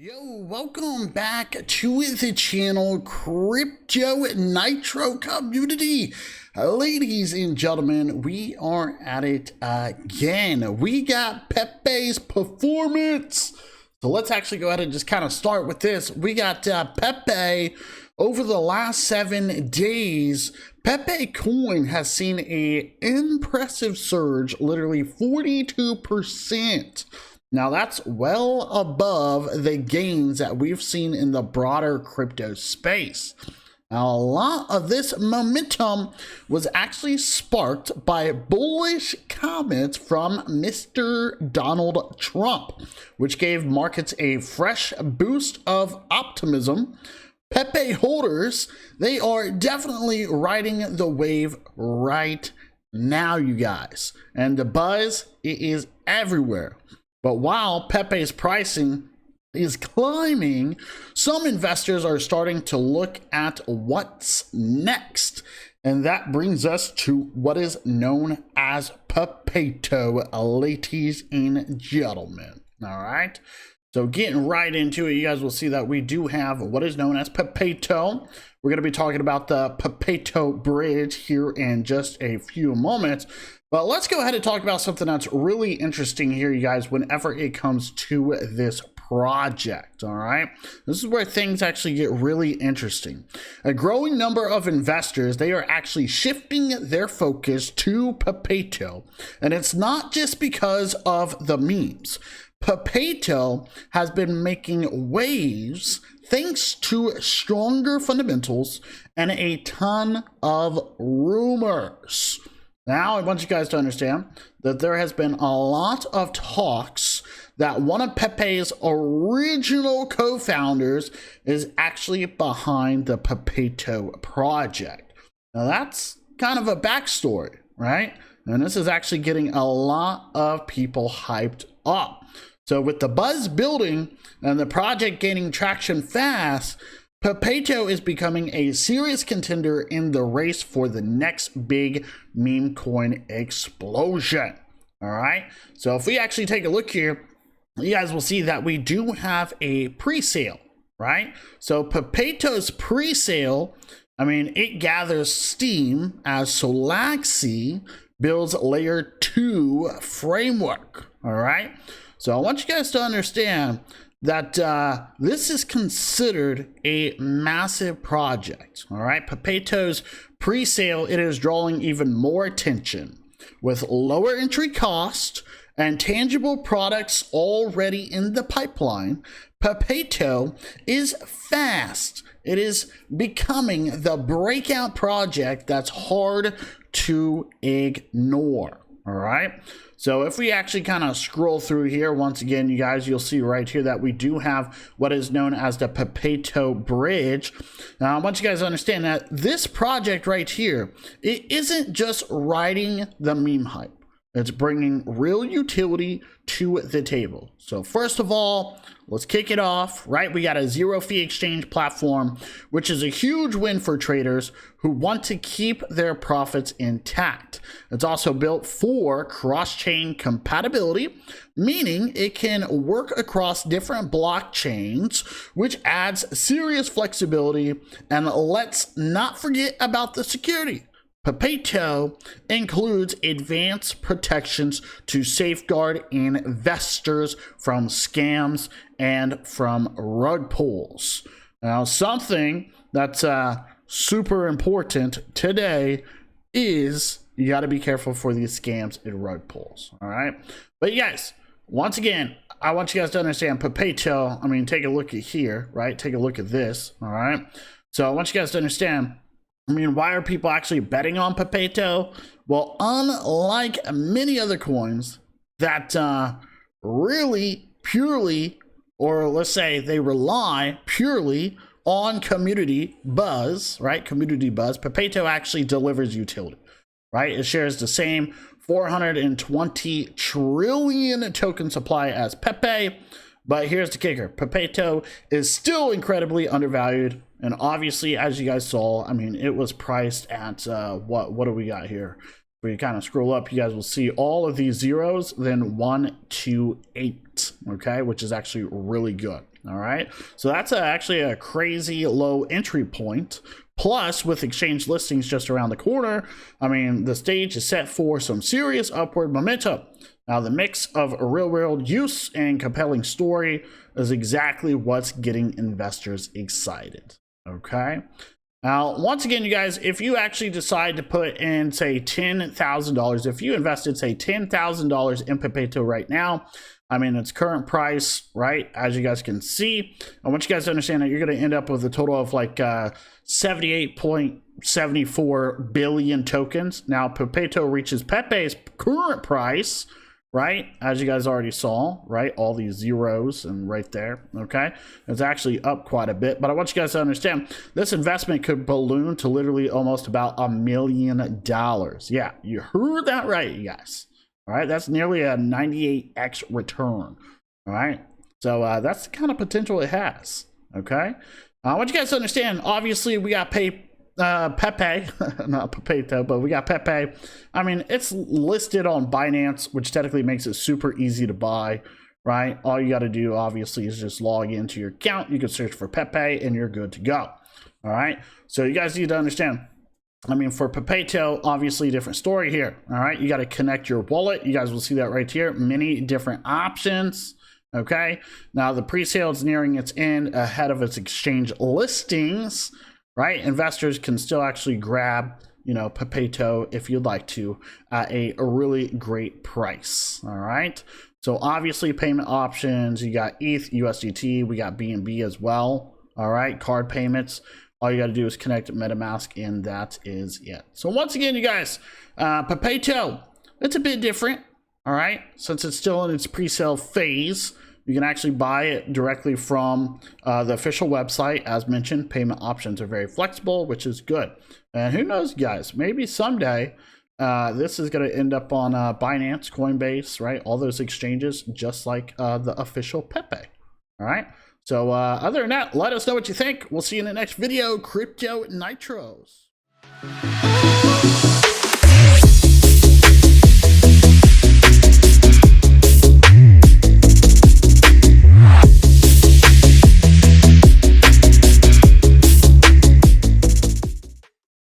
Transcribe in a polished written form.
Yo, welcome back to the channel, Crypto Nitro community. Ladies and gentlemen, we are at it again. We got Pepe's performance. So let's actually go ahead and just kind of start with this. We got Pepe over the last 7 days. Pepe coin has seen an impressive surge, literally 42%. Now that's well above the gains that we've seen in the broader crypto space. Now, a lot of this momentum was actually sparked by bullish comments from Mr. Donald Trump, which gave markets a fresh boost of optimism. Pepe holders, they are definitely riding the wave right now, you guys. And the buzz, it is everywhere. But while Pepe's pricing is climbing, some investors are starting to look at what's next. And that brings us to what is known as Pepeto, ladies and gentlemen. All right. So getting right into it, you guys will see that we do have what is known as Pepeto. We're going to be talking about the Pepeto bridge here in just a few moments. But let's go ahead and talk about something that's really interesting here, you guys, whenever it comes to this project, all right? This is where things actually get really interesting. A growing number of investors, they are actually shifting their focus to Pepeto. And it's not just because of the memes. Pepeto has been making waves thanks to stronger fundamentals and a ton of rumors. Now, I want you guys to understand that there has been a lot of talks that one of Pepe's original co-founders is actually behind the Pepeto project. Now, that's kind of a backstory, right? And this is actually getting a lot of people hyped up. So with the buzz building and the project gaining traction fast, Pepeto is becoming a serious contender in the race for the next big meme coin explosion. All right. So if we actually take a look here, you guys will see that we do have a pre-sale, right? So Pepeto's pre-sale, I mean, it gathers steam as Solaxy builds layer 2 framework. All right. So I want you guys to understand that this is considered a massive project. All right, Pepeto's pre-sale, it is drawing even more attention with lower entry cost and tangible products already in the pipeline. Pepeto is fast. It is becoming the breakout project that's hard to ignore. All right. So if we actually kind of scroll through here, once again, you guys, you'll see right here that we do have what is known as the Pepeto bridge. Now, I want you guys to understand that this project right here, it isn't just riding the meme hype. It's bringing real utility to the table. So first of all, let's kick it off, right? We got a zero fee exchange platform, which is a huge win for traders who want to keep their profits intact. It's also built for cross-chain compatibility, meaning it can work across different blockchains, which adds serious flexibility. And let's not forget about the security. Pepeto includes advanced protections to safeguard investors from scams and from rug pulls. Now, something that's super important today is you got to be careful for these scams and rug pulls. All right. But you guys, once again, I want you guys to understand Pepeto. I mean, take a look at here, right? Take a look at this. All right. So I want you guys to understand. I mean, why are people actually betting on Pepeto? Well, unlike many other coins that really purely, or let's say they rely purely on community buzz, right? Community buzz. Pepeto actually delivers utility, right? It shares the same 420 trillion token supply as Pepe. But here's the kicker. Pepeto is still incredibly undervalued. And obviously, as you guys saw, I mean, it was priced at what do we got here? When you kind of scroll up, you guys will see all of these zeros, then 1 to 8, okay, which is actually really good. All right, so that's actually a crazy low entry point. Plus, with exchange listings just around the corner, I mean, the stage is set for some serious upward momentum. Now, the mix of real world use and compelling story is exactly what's getting investors excited. Okay. Now, once again, you guys, if you actually decide to put in, say, $10,000, if you invested, say, $10,000 in Pepeto right now, I mean, its current price, right, as you guys can see, I want you guys to understand that you're going to end up with a total of like 78.74 billion tokens. Now, Pepeto reaches Pepe's current price, right, as you guys already saw, right, all these zeros and right there, okay, it's actually up quite a bit. But I want you guys to understand this investment could balloon to literally almost about $1 million. Yeah, you heard that right, you guys. All right, that's nearly a 98x return. All right, so that's the kind of potential it has. Okay, I want you guys to understand, obviously we got Pepe, not Pepeto, but we got Pepe. I mean, it's listed on Binance, which technically makes it super easy to buy, right? All you got to do, obviously, is just log into your account. You can search for Pepe, and you're good to go. All right, so you guys need to understand, I mean, for Pepeto, obviously different story here. All right, you got to connect your wallet. You guys will see that right here. Many different options. Okay, now the pre-sale is nearing its end ahead of its exchange listings. Right, investors can still actually grab, you know, Pepeto if you'd like to at a really great price. All right, so obviously payment options. You got ETH, USDT. We got BNB as well. All right, card payments. All you got to do is connect MetaMask, and that is it. So once again, you guys, Pepeto, it's a bit different, all right? Since it's still in its pre-sale phase, you can actually buy it directly from the official website. As mentioned, payment options are very flexible, which is good. And who knows, guys, maybe someday this is going to end up on Binance, Coinbase, right? All those exchanges, just like the official Pepe, all right? So other than that, let us know what you think. We'll see you in the next video, Crypto Nitros.